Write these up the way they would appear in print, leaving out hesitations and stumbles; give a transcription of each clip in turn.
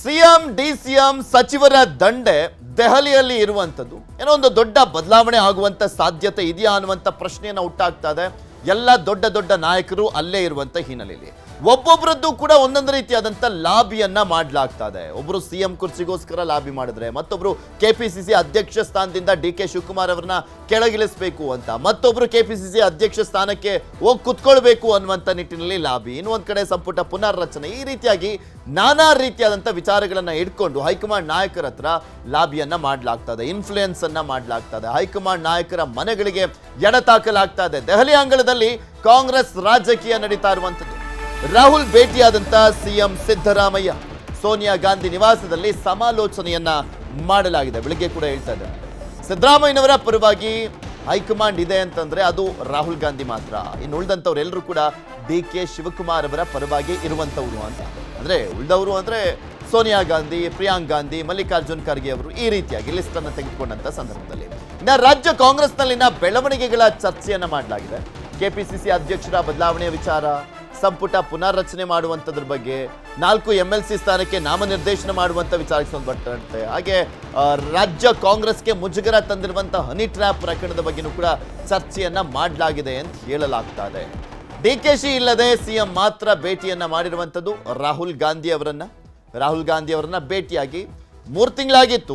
CM DCM ಸಚಿವರ ದಂಡೆ ದೆಹಲಿಯಲ್ಲಿ ಇರುವಂತದ್ದು ಏನೋ ಒಂದು ದೊಡ್ಡ ಬದಲಾವಣೆ ಆಗುವಂತ ಸಾಧ್ಯತೆ ಇದೆಯಾ ಅನ್ನುವಂತ ಪ್ರಶ್ನೆಯನ್ನು ಹುಟ್ಟಾಗ್ತಾ ಇದೆ. ಎಲ್ಲ ದೊಡ್ಡ ದೊಡ್ಡ ನಾಯಕರು ಅಲ್ಲೇ ಇರುವಂತ ಹಿನ್ನೆಲೆಯಲ್ಲಿ ಒಬ್ಬೊಬ್ಬರದ್ದು ಕೂಡ ಒಂದೊಂದು ರೀತಿಯಾದಂಥ ಲಾಬಿಯನ್ನ ಮಾಡಲಾಗ್ತಾ ಇದೆ. ಒಬ್ಬರು ಸಿಎಂ ಕುರ್ಚಿಗೋಸ್ಕರ ಲಾಬಿ ಮಾಡಿದ್ರೆ, ಮತ್ತೊಬ್ರು ಕೆಪಿಸಿಸಿ ಅಧ್ಯಕ್ಷ ಸ್ಥಾನದಿಂದ ಡಿ.ಕೆ. ಶಿವಕುಮಾರ್ ಅವರನ್ನ ಕೆಳಗಿಳಿಸಬೇಕು ಅಂತ, ಮತ್ತೊಬ್ರು ಕೆಪಿಸಿಸಿ ಅಧ್ಯಕ್ಷ ಸ್ಥಾನಕ್ಕೆ ಹೋಗಿ ಕುತ್ಕೊಳ್ಬೇಕು ಅನ್ನುವಂಥ ನಿಟ್ಟಿನಲ್ಲಿ ಲಾಬಿ, ಇನ್ನೊಂದು ಕಡೆ ಸಂಪುಟ ಪುನರ್ರಚನೆ, ಈ ರೀತಿಯಾಗಿ ನಾನಾ ರೀತಿಯಾದಂಥ ವಿಚಾರಗಳನ್ನ ಇಟ್ಕೊಂಡು ಹೈಕಮಾಂಡ್ ನಾಯಕರ ಹತ್ರ ಲಾಬಿಯನ್ನ ಮಾಡಲಾಗ್ತಾ ಇದೆ, ಇನ್ಫ್ಲೂಯೆನ್ಸ್ ಅನ್ನ ಮಾಡಲಾಗ್ತಾ ಇದೆ. ಹೈಕಮಾಂಡ್ ನಾಯಕರ ಮನೆಗಳಿಗೆ ಎಡತಾಕಲಾಗ್ತಾ ಇದೆ. ದೆಹಲಿ ಅಂಗಳದಲ್ಲಿ ಕಾಂಗ್ರೆಸ್ ರಾಜಕೀಯ ನಡೀತಾ ಇರುವಂಥದ್ದು. ರಾಹುಲ್ ಭೇಟಿಯಾದಂತ ಸಿಎಂ ಸಿದ್ದರಾಮಯ್ಯ ಸೋನಿಯಾ ಗಾಂಧಿ ನಿವಾಸದಲ್ಲಿ ಸಮಾಲೋಚನೆಯನ್ನ ಮಾಡಲಾಗಿದೆ. ಬೆಳಿಗ್ಗೆ ಕೂಡ ಹೇಳ್ತಾ ಇದ್ದಾರೆ, ಸಿದ್ದರಾಮಯ್ಯನವರ ಪರವಾಗಿ ಹೈಕಮಾಂಡ್ ಇದೆ ಅಂತಂದ್ರೆ ಅದು ರಾಹುಲ್ ಗಾಂಧಿ ಮಾತ್ರ, ಇನ್ನು ಉಳಿದಂಥವ್ರೆಲ್ಲರೂ ಕೂಡ ಡಿ.ಕೆ. ಶಿವಕುಮಾರ್ ಅವರ ಪರವಾಗಿ ಇರುವಂಥವ್ರು ಅಂತ. ಅಂದ್ರೆ ಉಳಿದವರು ಅಂದ್ರೆ ಸೋನಿಯಾ ಗಾಂಧಿ, ಪ್ರಿಯಾಂಕ್ ಗಾಂಧಿ, ಮಲ್ಲಿಕಾರ್ಜುನ್ ಖರ್ಗೆ ಅವರು, ಈ ರೀತಿಯಾಗಿ ಲಿಸ್ಟ್ ಅನ್ನು ತೆಗೆದುಕೊಂಡಂತ ಸಂದರ್ಭದಲ್ಲಿ ಇನ್ನು ರಾಜ್ಯ ಕಾಂಗ್ರೆಸ್ನಲ್ಲಿನ ಬೆಳವಣಿಗೆಗಳ ಚರ್ಚೆಯನ್ನ ಮಾಡಲಾಗಿದೆ. ಕೆಪಿಸಿಸಿ ಅಧ್ಯಕ್ಷರ ಬದಲಾವಣೆಯ ವಿಚಾರ, ಸಂಪುಟ ಪುನರ್ರಚನೆ ಮಾಡುವಂಥದ್ರ ಬಗ್ಗೆ, 4 MLC ಸ್ಥಾನಕ್ಕೆ ನಾಮನಿರ್ದೇಶನ ಮಾಡುವಂಥ ವಿಚಾರಕ್ಕೆ ಸಂಬಂಧಪಟ್ಟಂತೆ, ಹಾಗೆ ರಾಜ್ಯ ಕಾಂಗ್ರೆಸ್ಗೆ ಮುಜುಗರ ತಂದಿರುವಂಥ ಹನಿ ಟ್ರ್ಯಾಪ್ ಪ್ರಕರಣದ ಬಗ್ಗೆನೂ ಕೂಡ ಚರ್ಚೆಯನ್ನ ಮಾಡಲಾಗಿದೆ ಅಂತ ಹೇಳಲಾಗ್ತಾ ಇದೆ. ಡಿ.ಕೆ.ಶಿ ಇಲ್ಲದೆ ಸಿಎಂ ಮಾತ್ರ ಭೇಟಿಯನ್ನ ಮಾಡಿರುವಂಥದ್ದು ರಾಹುಲ್ ಗಾಂಧಿ ಅವರನ್ನ ಭೇಟಿಯಾಗಿ 3 ತಿಂಗಳಾಗಿತ್ತು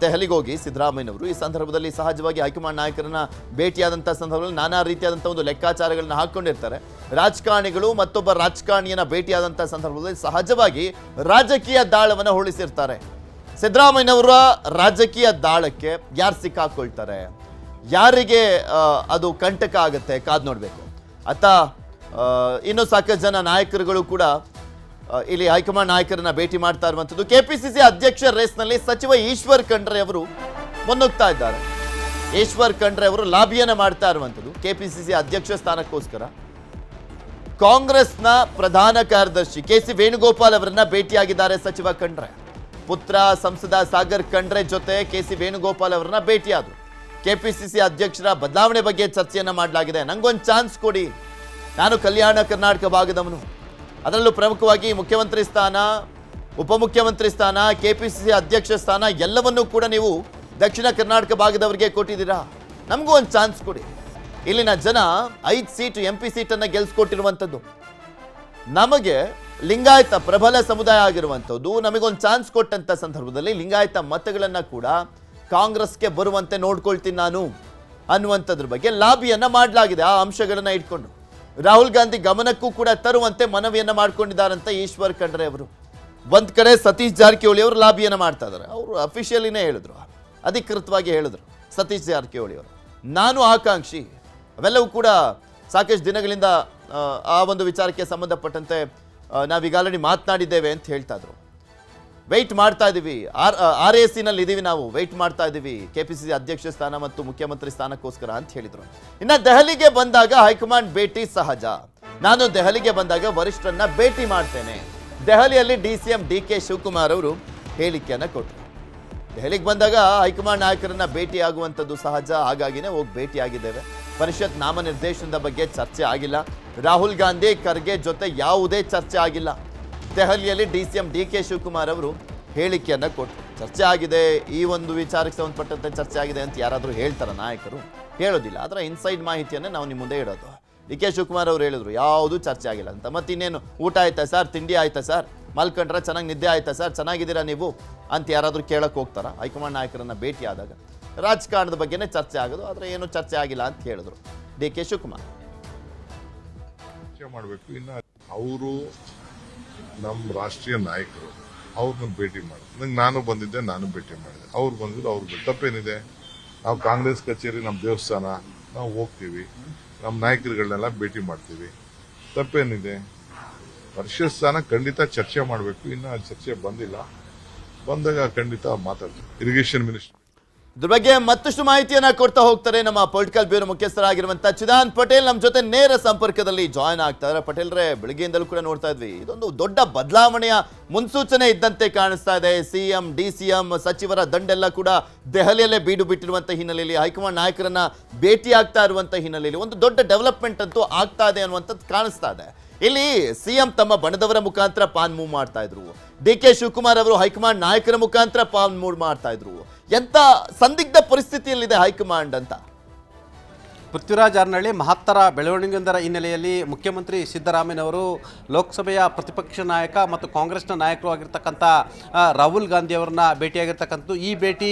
ದೆಹಲಿಗೆ ಹೋಗಿ ಸಿದ್ದರಾಮಯ್ಯನವರು. ಈ ಸಂದರ್ಭದಲ್ಲಿ ಸಹಜವಾಗಿ ಹೈಕಮಾಂಡ್ ನಾಯಕರನ್ನ ಭೇಟಿಯಾದಂಥ ಸಂದರ್ಭದಲ್ಲಿ ನಾನಾ ರೀತಿಯಾದಂಥ ಒಂದು ಲೆಕ್ಕಾಚಾರಗಳನ್ನ ಹಾಕೊಂಡಿರ್ತಾರೆ. ರಾಜಕಾರಣಿಗಳು ಮತ್ತೊಬ್ಬ ರಾಜಕಾರಣಿಯನ್ನ ಭೇಟಿಯಾದಂಥ ಸಂದರ್ಭದಲ್ಲಿ ಸಹಜವಾಗಿ ರಾಜಕೀಯ ದಾಳವನ್ನು ಹೊಳಿಸಿರ್ತಾರೆ. ಸಿದ್ದರಾಮಯ್ಯನವರ ರಾಜಕೀಯ ದಾಳಕ್ಕೆ ಯಾರು ಸಿಕ್ಕಾಕೊಳ್ತಾರೆ, ಯಾರಿಗೆ ಅದು ಕಂಟಕ ಆಗುತ್ತೆ, ಕಾದ್ ನೋಡಬೇಕು. ಅತ್ತ ಇನ್ನೂ ಸಾಕಷ್ಟು ಜನ ನಾಯಕರುಗಳು ಕೂಡ ಇಲ್ಲಿ ಹೈಕಮಾಂಡ್ ನಾಯಕರನ್ನ ಭೇಟಿ ಮಾಡ್ತಾ ಇರುವಂಥದ್ದು. ಕೆಪಿಸಿಸಿ ಅಧ್ಯಕ್ಷ ರೇಸ್ನಲ್ಲಿ ಸಚಿವ ಈಶ್ವರ್ ಖಂಡ್ರೆ ಅವರು ಮುನ್ನುಗ್ತಾ ಇದ್ದಾರೆ. ಈಶ್ವರ್ ಖಂಡ್ರೆ ಅವರು ಲಾಬಿಯನ್ನ ಮಾಡ್ತಾ ಇರುವಂಥದ್ದು ಕೆಪಿಸಿಸಿ ಅಧ್ಯಕ್ಷ ಸ್ಥಾನಕ್ಕೋಸ್ಕರ. ಕಾಂಗ್ರೆಸ್ನ ಪ್ರಧಾನ ಕಾರ್ಯದರ್ಶಿ ಕೆ.ಸಿ. ವೇಣುಗೋಪಾಲ್ ಅವರನ್ನ ಭೇಟಿಯಾಗಿದ್ದಾರೆ ಸಚಿವ ಖಂಡ್ರೆ. ಪುತ್ರ ಸಂಸದ ಸಾಗರ್ ಖಂಡ್ರೆ ಜೊತೆ ಕೆ.ಸಿ. ವೇಣುಗೋಪಾಲ್ ಅವರನ್ನ ಭೇಟಿಯಾದರು. ಕೆಪಿಸಿಸಿ ಅಧ್ಯಕ್ಷರ ಬದಲಾವಣೆ ಬಗ್ಗೆ ಚರ್ಚೆಯನ್ನ ಮಾಡಲಾಗಿದೆ. ನಂಗೊಂದು ಚಾನ್ಸ್ ಕೊಡಿ, ನಾನು ಕಲ್ಯಾಣ ಕರ್ನಾಟಕ ಭಾಗದವನು, ಅದರಲ್ಲೂ ಪ್ರಮುಖವಾಗಿ ಮುಖ್ಯಮಂತ್ರಿ ಸ್ಥಾನ, ಉಪಮುಖ್ಯಮಂತ್ರಿ ಸ್ಥಾನ, ಕೆಪಿಸಿಸಿ ಅಧ್ಯಕ್ಷ ಸ್ಥಾನ ಎಲ್ಲವನ್ನೂ ಕೂಡ ನೀವು ದಕ್ಷಿಣ ಕರ್ನಾಟಕ ಭಾಗದವರಿಗೆ ಕೊಟ್ಟಿದ್ದೀರಾ, ನಮಗೂ ಒಂದು ಚಾನ್ಸ್ ಕೊಡಿ. ಇಲ್ಲಿನ ಜನ 5 ಸೀಟು MP ಸೀಟನ್ನು ಗೆಲ್ಸ್ಕೊಟ್ಟಿರುವಂಥದ್ದು, ನಮಗೆ ಲಿಂಗಾಯತ ಪ್ರಬಲ ಸಮುದಾಯ ಆಗಿರುವಂಥದ್ದು, ನಮಗೊಂದು ಚಾನ್ಸ್ ಕೊಟ್ಟಂಥ ಸಂದರ್ಭದಲ್ಲಿ ಲಿಂಗಾಯತ ಮತಗಳನ್ನು ಕೂಡ ಕಾಂಗ್ರೆಸ್ಗೆ ಬರುವಂತೆ ನೋಡ್ಕೊಳ್ತೀನಿ ನಾನು ಅನ್ನುವಂಥದ್ರ ಬಗ್ಗೆ ಲಾಬಿಯನ್ನ ಮಾಡಲಾಗಿದೆ. ಆ ಅಂಶಗಳನ್ನ ಇಟ್ಕೊಂಡು ರಾಹುಲ್ ಗಾಂಧಿ ಗಮನಕ್ಕೂ ಕೂಡ ತರುವಂತೆ ಮನವಿಯನ್ನ ಮಾಡ್ಕೊಂಡಿದ್ದಾರಂತ ಈಶ್ವರ್ ಖಂಡ್ರೆ ಅವರು. ಒಂದ್ ಕಡೆ ಸತೀಶ್ ಜಾರಕಿಹೊಳಿ ಅವರು ಲಾಬಿಯನ್ನ ಮಾಡ್ತಾ ಇದ್ದಾರೆ. ಅವರು ಅಫಿಷಿಯಲಿನೇ ಹೇಳಿದ್ರು, ಅಧಿಕೃತವಾಗಿ ಹೇಳಿದ್ರು ಸತೀಶ್ ಜಾರಕಿಹೊಳಿ ಅವರು, ನಾನು ಆಕಾಂಕ್ಷಿ, ಅವೆಲ್ಲವೂ ಕೂಡ ಸಾಕಷ್ಟು ದಿನಗಳಿಂದ ಆ ಒಂದು ವಿಚಾರಕ್ಕೆ ಸಂಬಂಧಪಟ್ಟಂತೆ ನಾವೀಗಾಗಲೇ ಮಾತನಾಡಿದ್ದೇವೆ ಅಂತ ಹೇಳ್ತಾ ಇದ್ರು. ವೆಯ್ಟ್ ಮಾಡ್ತಾ ಇದ್ದೀವಿ, RAC-ನಲ್ಲಿ ಇದ್ದೀವಿ, ನಾವು ವೆಯ್ಟ್ ಮಾಡ್ತಾ ಇದ್ದೀವಿ ಕೆಪಿಸಿಸಿ ಅಧ್ಯಕ್ಷ ಸ್ಥಾನ ಮತ್ತು ಮುಖ್ಯಮಂತ್ರಿ ಸ್ಥಾನಕ್ಕೋಸ್ಕರ ಅಂತ ಹೇಳಿದ್ರು. ಇನ್ನು ದೆಹಲಿಗೆ ಬಂದಾಗ ಹೈಕಮಾಂಡ್ ಭೇಟಿ ಸಹಜ, ನಾನು ದೆಹಲಿಗೆ ಬಂದಾಗ ವರಿಷ್ಠರನ್ನ ಭೇಟಿ ಮಾಡ್ತೇನೆ. ದೆಹಲಿಯಲ್ಲಿ DCM ಡಿ.ಕೆ. ಶಿವಕುಮಾರ್ ಅವರು ಹೇಳಿಕೆಯನ್ನ ಕೊಟ್ಟರು. ದೆಹಲಿಗೆ ಬಂದಾಗ ಹೈಕಮಾಂಡ್ ನಾಯಕರನ್ನ ಭೇಟಿ ಆಗುವಂಥದ್ದು ಸಹಜ, ಹಾಗಾಗಿನೇ ಹೋಗಿ ಭೇಟಿಯಾಗಿದ್ದೇವೆ. ಪರಿಷತ್ ನಾಮನಿರ್ದೇಶನದ ಬಗ್ಗೆ ಚರ್ಚೆ ಆಗಿಲ್ಲ. ರಾಹುಲ್ ಗಾಂಧಿ ಖರ್ಗೆ ಜೊತೆ ಯಾವುದೇ ಚರ್ಚೆ ಆಗಿಲ್ಲ. ದೆಹಲಿಯಲ್ಲಿ DCM ಡಿ.ಕೆ. ಶಿವಕುಮಾರ್ ಅವರು ಹೇಳಿಕೆಯನ್ನ ಕೊಟ್ಟರು. ಚರ್ಚೆ ಆಗಿದೆ, ಈ ಒಂದು ವಿಚಾರಕ್ಕೆ ಸಂಬಂಧಪಟ್ಟಂತೆ ಚರ್ಚೆ ಆಗಿದೆ ಅಂತ ಯಾರಾದರೂ ಹೇಳ್ತಾರ? ನಾಯಕರು ಹೇಳೋದಿಲ್ಲ. ಅದರ ಇನ್ಸೈಡ್ ಮಾಹಿತಿಯನ್ನೇ ನಾವು ನಿಮ್ಮ ಮುಂದೆ ಇಡೋದು. ಡಿ.ಕೆ. ಶಿವಕುಮಾರ್ ಅವರು ಹೇಳಿದ್ರು ಯಾವುದೂ ಚರ್ಚೆ ಆಗಿಲ್ಲ ಅಂತ. ಮತ್ತಿನ್ನೇನು, ಊಟ ಆಯ್ತಾ ಸರ್, ತಿಂಡಿ ಆಯ್ತಾ ಸರ್, ಮಲ್ಕೊಂಡ್ರೆ ಚೆನ್ನಾಗಿ ನಿದ್ದೆ ಆಯ್ತಾ ಸರ್, ಚೆನ್ನಾಗಿದ್ದೀರಾ ನೀವು ಅಂತ ಯಾರಾದರೂ ಕೇಳಕ್ಕೆ ಹೋಗ್ತಾರ? ಹೈಕಮಾಂಡ್ ನಾಯಕರನ್ನ ಭೇಟಿ ಆದಾಗ ರಾಜಕಾರಣದ ಬಗ್ಗೆನೇ ಚರ್ಚೆ ಆಗೋದು, ಆದರೆ ಏನು ಚರ್ಚೆ ಆಗಿಲ್ಲ ಅಂತ ಹೇಳಿದ್ರು ಡಿ.ಕೆ. ಶಿವಕುಮಾರ್. ಚರ್ಚೆ ಮಾಡಬೇಕು. ಇನ್ನು ಅವರು ನಮ್ಮ ರಾಷ್ಟ್ರೀಯ ನಾಯಕರು, ಅವ್ರನ್ನ ಭೇಟಿ ಮಾಡಿ, ನಂಗೆ ನಾನು ಬಂದಿದ್ದೆ, ನಾನು ಭೇಟಿ ಮಾಡಿದೆ, ಅವ್ರು ಬಂದಿದ್ದು ಅವ್ರಿಗೆ ತಪ್ಪೇನಿದೆ? ನಾವು ಕಾಂಗ್ರೆಸ್ ಕಚೇರಿ, ನಮ್ಮ ದೇವಸ್ಥಾನ, ನಾವು ಹೋಗ್ತೀವಿ, ನಮ್ಮ ನಾಯಕರುಗಳನ್ನೆಲ್ಲ ಭೇಟಿ ಮಾಡ್ತೀವಿ, ತಪ್ಪೇನಿದೆ? ಪರಿಷತ್ ಸ್ಥಾನ ಖಂಡಿತ ಚರ್ಚೆ ಮಾಡಬೇಕು. ಇನ್ನು ಚರ್ಚೆ ಬಂದಿಲ್ಲ, ಬಂದಾಗ ಖಂಡಿತ ಮಾತಾಡ್ತೀವಿ. ಇರಿಗೇಷನ್ ಮಿನಿಸ್ಟರ್ ಇದ್ರ ಬಗ್ಗೆ ಮತ್ತಷ್ಟು ಮಾಹಿತಿಯನ್ನ ಕೊಡ್ತಾ ಹೋಗ್ತಾರೆ ನಮ್ಮ ಪೊಲಿಟಿಕಲ್ ಬ್ಯೂರೋ ಮುಖ್ಯಸ್ಥರಾಗಿರುವಂತಹ ಚಿದಾನ್ ಪಟೇಲ್ ನಮ್ಮ ಜೊತೆ ನೇರ ಸಂಪರ್ಕದಲ್ಲಿ ಜಾಯ್ನ್ ಆಗ್ತಾರೆ. ಪಟೇಲ್ರೇ, ಬೆಳಗ್ಗೆಯಿಂದಲೂ ಕೂಡ ನೋಡ್ತಾ ಇದ್ವಿ, ಇದೊಂದು ದೊಡ್ಡ ಬದಲಾವಣೆಯ ಮುನ್ಸೂಚನೆ ಇದ್ದಂತೆ ಕಾಣಿಸ್ತಾ ಇದೆ. ಸಿಎಂ DCM ಸಚಿವರ ದಂಡೆಲ್ಲ ಕೂಡ ದೆಹಲಿಯಲ್ಲೇ ಬೀಡು ಬಿಟ್ಟಿರುವಂತ ಹಿನ್ನೆಲೆಯಲ್ಲಿ, ಹೈಕಮಾಂಡ್ ನಾಯಕರನ್ನ ಭೇಟಿ ಆಗ್ತಾ ಇರುವಂತ ಹಿನ್ನೆಲೆಯಲ್ಲಿ ಒಂದು ದೊಡ್ಡ ಡೆವಲಪ್ಮೆಂಟ್ ಅಂತೂ ಆಗ್ತಾ ಇದೆ ಅನ್ನುವಂಥದ್ದು ಕಾಣಿಸ್ತಾ ಇದೆ. ಇಲ್ಲಿ ಸಿಎಂ ತಮ್ಮ ಬಣದವರ ಮುಖಾಂತರ ಪಾನ್ ಮೂವ್ ಮಾಡ್ತಾ ಇದ್ರು, ಡಿ ಕೆ ಶಿವಕುಮಾರ್ ಅವರು ಹೈಕಮಾಂಡ್ ನಾಯಕರ ಮುಖಾಂತರ ಪಾನ್ ಮೂವ್ ಮಾಡ್ತಾ ಇದ್ರು. ಎಂತ ಸಂದಿಗ್ಧ ಪರಿಸ್ಥಿತಿಯಲ್ಲಿದೆ ಹೈಕಮಾಂಡ್ ಅಂತ. ಪೃಥ್ವಿರಾಜ್ ಹಾರನಹಳ್ಳಿ ಮಹತ್ತರ ಬೆಳವಣಿಗೆಯೊಂದರ ಹಿನ್ನೆಲೆಯಲ್ಲಿ ಮುಖ್ಯಮಂತ್ರಿ ಸಿದ್ದರಾಮಯ್ಯನವರು ಲೋಕಸಭೆಯ ಪ್ರತಿಪಕ್ಷ ನಾಯಕ ಮತ್ತು ಕಾಂಗ್ರೆಸ್ನ ನಾಯಕರು ಆಗಿರ್ತಕ್ಕಂಥ ರಾಹುಲ್ ಗಾಂಧಿ ಅವರನ್ನ ಭೇಟಿಯಾಗಿರ್ತಕ್ಕಂಥದ್ದು. ಈ ಭೇಟಿ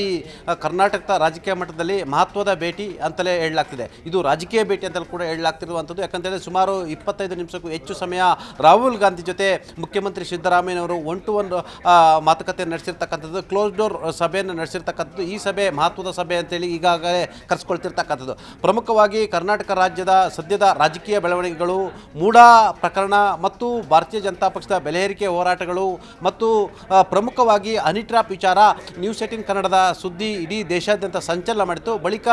ಕರ್ನಾಟಕದ ರಾಜಕೀಯ ಮಟ್ಟದಲ್ಲಿ ಮಹತ್ವದ ಭೇಟಿ ಅಂತಲೇ ಹೇಳಲಾಗ್ತಿದೆ. ಇದು ರಾಜಕೀಯ ಭೇಟಿ ಅಂತಲೂ ಕೂಡ ಹೇಳಲಾಗ್ತಿರುವಂಥದ್ದು. ಯಾಕಂತೇಳಿದ್ರೆ ಸುಮಾರು 25 ನಿಮಿಷಕ್ಕೂ ಹೆಚ್ಚು ಸಮಯ ರಾಹುಲ್ ಗಾಂಧಿ ಜೊತೆ ಮುಖ್ಯಮಂತ್ರಿ ಸಿದ್ದರಾಮಯ್ಯನವರು 1-to-1 ಮಾತುಕತೆ ನಡೆಸಿರ್ತಕ್ಕಂಥದ್ದು, ಕ್ಲೋಸ್ ಡೋರ್ ಸಭೆಯನ್ನು ನಡೆಸಿರ್ತಕ್ಕಂಥದ್ದು. ಈ ಸಭೆ ಮಹತ್ವದ ಸಭೆ ಅಂತೇಳಿ ಈಗಾಗಲೇ ಕರೆಸ್ಕೊಳ್ತಿರ್ತಕ್ಕಂಥದ್ದು. ಪ್ರಮುಖವಾಗಿ ಕರ್ನಾಟಕ ರಾಜ್ಯದ ಸದ್ಯದ ರಾಜಕೀಯ ಬೆಳವಣಿಗೆಗಳು, ಮೂಡಾ ಪ್ರಕರಣ ಮತ್ತು ಭಾರತೀಯ ಜನತಾ ಪಕ್ಷದ ಬೆಲೆ ಏರಿಕೆ ಹೋರಾಟಗಳು ಮತ್ತು ಪ್ರಮುಖವಾಗಿ ಹನಿ ಟ್ರ್ಯಾಪ್ ವಿಚಾರ ನ್ಯೂಸ್ 18 ಕನ್ನಡದ ಸುದ್ದಿ ಇಡೀ ದೇಶಾದ್ಯಂತ ಸಂಚಲನ ಮಾಡಿತು. ಬಳಿಕ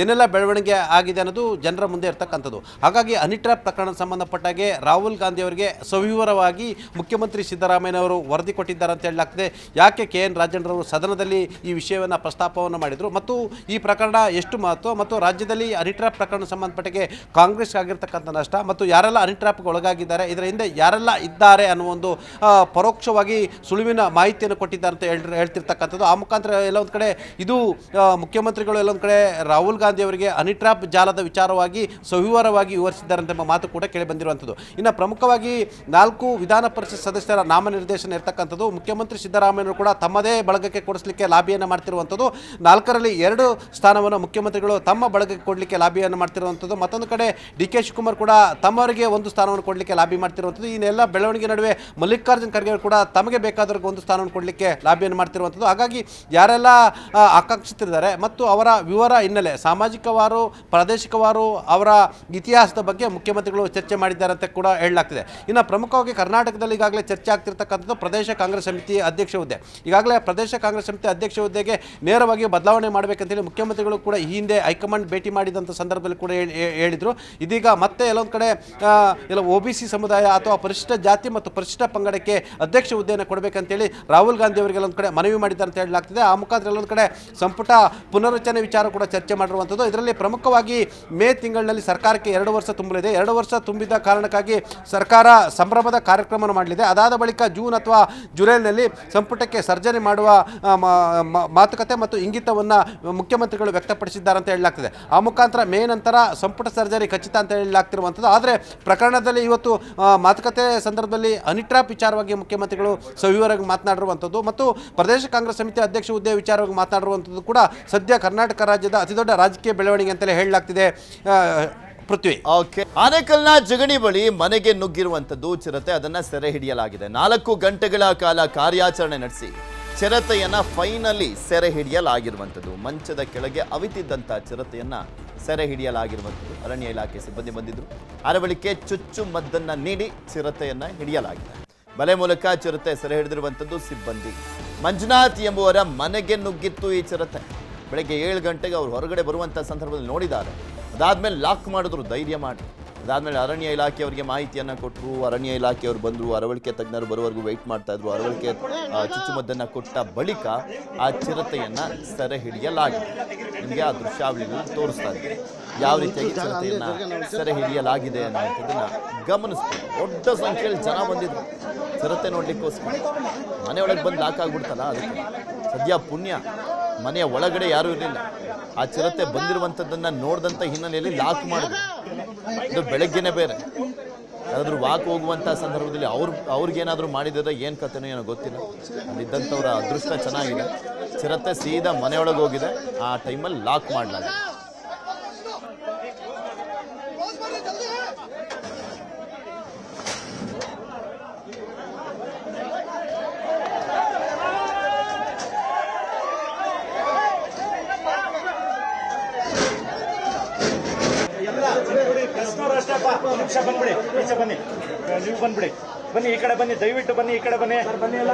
ಏನೆಲ್ಲ ಬೆಳವಣಿಗೆ ಆಗಿದೆ ಅನ್ನೋದು ಜನರ ಮುಂದೆ ಇರ್ತಕ್ಕಂಥದ್ದು. ಹಾಗಾಗಿ ಹನಿ ಟ್ರ್ಯಾಪ್ ಪ್ರಕರಣ ಸಂಬಂಧಪಟ್ಟಾಗೆ ರಾಹುಲ್ ಗಾಂಧಿ ಅವರಿಗೆ ಸವಿವರವಾಗಿ ಮುಖ್ಯಮಂತ್ರಿ ಸಿದ್ದರಾಮಯ್ಯನವರು ವರದಿ ಕೊಟ್ಟಿದ್ದಾರೆ ಅಂತ ಹೇಳಲಾಗ್ತದೆ. ಯಾಕೆ KN ರಾಜೇಂದ್ರವರು ಸದನದಲ್ಲಿ ಈ ವಿಷಯವನ್ನು ಪ್ರಸ್ತಾಪವನ್ನು ಮಾಡಿದರು ಮತ್ತು ಈ ಪ್ರಕರಣ ಎಷ್ಟು ಮಹತ್ವ ಮತ್ತು ರಾಜ್ಯದಲ್ಲಿ ಹನಿ ಟ್ರ್ಯಾಪ್ ಪ್ರಕರಣ ಸಂಬಂಧಪಟ್ಟಿಗೆ ಕಾಂಗ್ರೆಸ್ ಆಗಿರ್ತಕ್ಕಂಥ ನಷ್ಟ ಮತ್ತು ಯಾರೆಲ್ಲ ಹನಿ ಟ್ರ್ಯಾಪ್ಗೆ ಒಳಗಾಗಿದ್ದಾರೆ, ಇದರ ಹಿಂದೆ ಯಾರೆಲ್ಲ ಇದ್ದಾರೆ ಅನ್ನೋ ಒಂದು ಪರೋಕ್ಷವಾಗಿ ಸುಳಿವಿನ ಮಾಹಿತಿಯನ್ನು ಕೊಟ್ಟಿದ್ದಾರೆ ಅಂತ ಹೇಳ್ತಿರ್ತಕ್ಕಂಥದ್ದು. ಆ ಮುಖಾಂತರ ಎಲ್ಲೊಂದು ಕಡೆ ಇದು ಮುಖ್ಯಮಂತ್ರಿಗಳು ಎಲ್ಲೊಂದು ಕಡೆ ರಾಹುಲ್ ಗಾಂಧಿ ಅವರಿಗೆ ಹನಿ ಟ್ರ್ಯಾಪ್ ಜಾಲದ ವಿಚಾರವಾಗಿ ಸವಿವರವಾಗಿ ವಿವರಿಸಿದ್ದಾರೆ ಎಂಬ ಮಾತು ಕೂಡ ಕೇಳಿ ಬಂದಿರುವಂಥದ್ದು. ಇನ್ನು ಪ್ರಮುಖವಾಗಿ 4 ವಿಧಾನ ಪರಿಷತ್ ಸದಸ್ಯರ ನಾಮನಿರ್ದೇಶನ ಇರ್ತಕ್ಕಂಥದ್ದು. ಮುಖ್ಯಮಂತ್ರಿ ಸಿದ್ದರಾಮಯ್ಯರು ಕೂಡ ತಮ್ಮದೇ ಬಳಗಕ್ಕೆ ಕೊಡಿಸಲಿಕ್ಕೆ ಲಾಬಿಯನ್ನು ಮಾಡ್ತಿರುವಂಥದ್ದು. 4ರಲ್ಲಿ 2 ಸ್ಥಾನವನ್ನು ಮುಖ್ಯಮಂತ್ರಿಗಳು ತಮ್ಮ ಬಳಗಕ್ಕೆ ಕೊಡಲಿಕ್ಕೆ ಲಾಬಿಯನ್ನು ಮಾಡ್ತಿರುವಂಥದ್ದು. ಮತ್ತೊಂದು ಕಡೆ ಡಿ ಕೆ ಶಿವಕುಮಾರ್ ಕೂಡ ತಮ್ಮವರಿಗೆ 1 ಸ್ಥಾನವನ್ನು ಕೊಡಲಿಕ್ಕೆ ಲಾಬಿ ಮಾಡ್ತಿರುವಂಥದ್ದು. ಇನ್ನೆಲ್ಲ ಬೆಳವಣಿಗೆ ನಡುವೆ ಮಲ್ಲಿಕಾರ್ಜುನ್ ಖರ್ಗೆ ಅವರು ಕೂಡ ತಮಗೆ ಬೇಕಾದವ್ರಿಗೆ 1 ಸ್ಥಾನವನ್ನು ಕೊಡಲಿಕ್ಕೆ ಲಾಬಿಯನ್ನು ಮಾಡ್ತಿರುವಂಥದ್ದು. ಹಾಗಾಗಿ ಯಾರೆಲ್ಲ ಆಕಾಂಕ್ಷಿತರಿದ್ದಾರೆ ಮತ್ತು ಅವರ ವಿವರ ಹಿನ್ನೆಲೆ ಸಾಮಾಜಿಕವಾರು ಪ್ರಾದೇಶಿಕವಾರು ಅವರ ಇತಿಹಾಸದ ಬಗ್ಗೆ ಮುಖ್ಯಮಂತ್ರಿಗಳು ಚರ್ಚೆ ಮಾಡಿದ್ದಾರೆ ಅಂತ ಕೂಡ ಹೇಳಲಾಗ್ತಿದೆ. ಇನ್ನು ಪ್ರಮುಖವಾಗಿ ಕರ್ನಾಟಕದಲ್ಲಿ ಈಗಾಗಲೇ ಚರ್ಚೆ ಆಗ್ತಿರ್ತಕ್ಕಂಥದ್ದು ಪ್ರದೇಶ ಕಾಂಗ್ರೆಸ್ ಸಮಿತಿ ಅಧ್ಯಕ್ಷ ಹುದ್ದೆ. ಈಗಾಗಲೇ ಪ್ರದೇಶ ಕಾಂಗ್ರೆಸ್ ಸಮಿತಿ ಅಧ್ಯಕ್ಷ ಹುದ್ದೆಗೆ ನೇರವಾಗಿ ಬದಲಾವಣೆ ಮಾಡಬೇಕಂತೇಳಿ ಮುಖ್ಯಮಂತ್ರಿಗಳು ಕೂಡ ಈ ಹಿಂದೆ ಹೈಕಮಾಂಡ್ ಭೇಟಿ ಮಾಡಿದಂಥ ಸಂದರ್ಭದಲ್ಲಿ ಕೂಡ ಹೇಳಿದರು. ಇದೀಗ ಮತ್ತೆ ಎಲ್ಲೊಂದು ಕಡೆ ಎಲ್ಲ OBC ಸಮುದಾಯ ಅಥವಾ ಪರಿಶಿಷ್ಟ ಜಾತಿ ಮತ್ತು ಪರಿಶಿಷ್ಟ ಪಂಗಡಕ್ಕೆ ಅಧ್ಯಕ್ಷ ಹುದ್ದೆಯನ್ನು ಕೊಡಬೇಕಂತೇಳಿ ರಾಹುಲ್ ಗಾಂಧಿ ಅವರಿಗೆ ಎಲ್ಲೊಂದು ಕಡೆ ಮನವಿ ಮಾಡಿದ್ದಾರೆ ಅಂತ ಹೇಳಲಾಗ್ತಿದೆ. ಆ ಮುಖಾಂತರ ಎಲ್ಲೊಂದು ಕಡೆ ಸಂಪುಟ ಪುನರ್ರಚನೆ ವಿಚಾರ ಕೂಡ ಚರ್ಚೆ ಮಾಡಿರುವಂಥದ್ದು. ಇದರಲ್ಲಿ ಪ್ರಮುಖವಾಗಿ ಮೇ ತಿಂಗಳಿನಲ್ಲಿ ಸರ್ಕಾರಕ್ಕೆ 2 ವರ್ಷ ತುಂಬಲಿದೆ. 2 ವರ್ಷ ತುಂಬಿದ ಕಾರಣಕ್ಕಾಗಿ ಸರ್ಕಾರ ಸಂಭ್ರಮದ ಕಾರ್ಯಕ್ರಮವನ್ನು ಮಾಡಲಿದೆ. ಅದಾದ ಬಳಿಕ ಜೂನ್ ಅಥವಾ ಜುಲೈನಲ್ಲಿ ಸಂಪುಟಕ್ಕೆ ಸರ್ಜನೆ ಮಾಡುವ ಮಾತುಕತೆ ಮತ್ತು ಇಂಗಿತವನ್ನು ಮುಖ್ಯಮಂತ್ರಿಗಳು ವ್ಯಕ್ತಪಡಿಸಿದ್ದಾರೆ ಅಂತ ಹೇಳಲಾಗ್ತದೆ. ಆ ಮುಖಾಂತರ ಮೇ ನಂತರ ಸಂಪುಟ ಸರ್ಜರಿ ಖಚಿತ ಅಂತ ಹೇಳಲಾಗ್ತಿರುವಂಥದ್ದು. ಆದರೆ ಪ್ರಕರಣದಲ್ಲಿ ಇವತ್ತು ಮಾತುಕತೆ ಸಂದರ್ಭದಲ್ಲಿ ಹನಿ ಟ್ರ್ಯಾಪ್ ವಿಚಾರವಾಗಿ ಮುಖ್ಯಮಂತ್ರಿಗಳು ಸವಿವರವಾಗಿ ಮಾತನಾಡಿರುವಂಥದ್ದು ಮತ್ತು ಪ್ರದೇಶ ಕಾಂಗ್ರೆಸ್ ಸಮಿತಿ ಅಧ್ಯಕ್ಷ ಹುದ್ದೆ ವಿಚಾರವಾಗಿ ಮಾತನಾಡಿರುವಂಥದ್ದು ಕೂಡ ಸದ್ಯ ಕರ್ನಾಟಕ ರಾಜ್ಯದ ಅತಿದೊಡ್ಡ ರಾಜಕೀಯ ಬೆಳವಣಿಗೆ ಅಂತಲೇ ಹೇಳಲಾಗ್ತಿದೆ. ಪೃಥ್ವಿ, ಓಕೆ. ಆನೇಕಲ್ನ ಜಗಣಿ ಬಳಿ ಮನೆಗೆ ನುಗ್ಗಿರುವಂಥದ್ದು ಚಿರತೆ, ಅದನ್ನ ಸೆರೆ ಹಿಡಿಯಲಾಗಿದೆ. 4 ಗಂಟೆಗಳ ಕಾಲ ಕಾರ್ಯಾಚರಣೆ ನಡೆಸಿ ಚಿರತೆಯನ್ನ ಫೈನಲಿ ಸೆರೆ ಹಿಡಿಯಲಾಗಿರುವಂಥದ್ದು. ಮಂಚದ ಕೆಳಗೆ ಅವಿತಿದ್ದಂಥ ಚಿರತೆಯನ್ನ ಸೆರೆ ಹಿಡಿಯಲಾಗಿರುವಂಥದ್ದು. ಅರಣ್ಯ ಇಲಾಖೆ ಸಿಬ್ಬಂದಿ ಬಂದಿದ್ರು. ಅರವಳಿಕೆ ಚುಚ್ಚು ಮದ್ದನ್ನ ನೀಡಿ ಚಿರತೆಯನ್ನ ಹಿಡಿಯಲಾಗಿದೆ. ಬಲೆ ಮೂಲಕ ಚಿರತೆ ಸೆರೆ ಹಿಡಿದಿರುವಂಥದ್ದು ಸಿಬ್ಬಂದಿ. ಮಂಜುನಾಥ್ ಎಂಬುವರ ಮನೆಗೆ ನುಗ್ಗಿತ್ತು ಈ ಚಿರತೆ. ಬೆಳಗ್ಗೆ 7 ಗಂಟೆಗೆ ಅವರು ಹೊರಗಡೆ ಬರುವಂಥ ಸಂದರ್ಭದಲ್ಲಿ ನೋಡಿದ್ದಾರೆ. ಅದಾದ್ಮೇಲೆ ಲಾಕ್ ಮಾಡಿದ್ರು ಧೈರ್ಯ ಮಾಡಿ. ಅದಾದಮೇಲೆ ಅರಣ್ಯ ಇಲಾಖೆಯವರಿಗೆ ಮಾಹಿತಿಯನ್ನು ಕೊಟ್ಟರು. ಅರಣ್ಯ ಇಲಾಖೆಯವರು ಬಂದರು. ಅರವಳಿಕೆ ತಜ್ಞರು ಬರುವವರೆಗೂ ವೆಯ್ಟ್ ಮಾಡ್ತಾ ಇದ್ರು. ಅರವಳಿಕೆ ಚುಚ್ಚುಮದ್ದನ್ನು ಕೊಟ್ಟ ಬಳಿಕ ಆ ಚಿರತೆಯನ್ನು ಸೆರೆ ಹಿಡಿಯಲಾಗಿದೆ. ನಿಮಗೆ ಆ ದೃಶ್ಯಾವಳಿಗಳು ತೋರಿಸ್ತಾ ಇದ್ದಾರೆ ಯಾವ ರೀತಿಯಾಗಿ ಚಿರತೆಯನ್ನು ಸೆರೆ ಹಿಡಿಯಲಾಗಿದೆ ಅನ್ನೋದನ್ನು ಗಮನಿಸ್ತೀವಿ. ದೊಡ್ಡ ಸಂಖ್ಯೆಯಲ್ಲಿ ಜನ ಬಂದಿದ್ರು ಚಿರತೆ ನೋಡ್ಲಿಕ್ಕೋಸ್ಕರ. ಮನೆಯೊಳಗೆ ಬಂದು ಲಾಕ್ ಆಗ್ಬಿಡ್ತಲ್ಲ, ಅದಕ್ಕೆ ಸದ್ಯ ಪುಣ್ಯ ಮನೆಯ ಒಳಗಡೆ ಯಾರೂ ಇರಲಿಲ್ಲ. ಆ ಚಿರತೆ ಬಂದಿರುವಂಥದ್ದನ್ನು ನೋಡಿದಂಥ ಹಿನ್ನೆಲೆಯಲ್ಲಿ ಲಾಕ್ ಮಾಡಿದ್ರು. ಇದು ಬೆಳಗ್ಗೆನೇ ಬೇರೆ ಯಾರಾದರೂ ವಾಕ್ ಹೋಗುವಂಥ ಸಂದರ್ಭದಲ್ಲಿ ಅವ್ರಿಗೇನಾದರೂ ಮಾಡಿದರೆ ಏನು ಕಥೆನೋ ಏನೋ ಗೊತ್ತಿಲ್ಲ. ಅಲ್ಲಿದ್ದಂಥವ್ರ ಅದೃಷ್ಟ ಚೆನ್ನಾಗಿದೆ. ಚಿರತೆ ಸೀದಾ ಮನೆಯೊಳಗೆ ಹೋಗಿದೆ. ಆ ಟೈಮಲ್ಲಿ ಲಾಕ್ ಮಾಡಲಾಗಿದೆ. ನಿಮಿಷ ಬಂದ್ಬಿಡಿ, ಈಚೆ ಬನ್ನಿ, ನೀವು ಬಂದ್ಬಿಡಿ, ಬನ್ನಿ ಈ ಕಡೆ ಬನ್ನಿ, ದಯವಿಟ್ಟು ಬನ್ನಿ, ಈ ಕಡೆ ಬನ್ನಿ, ಬನ್ನಿ ಎಲ್ಲ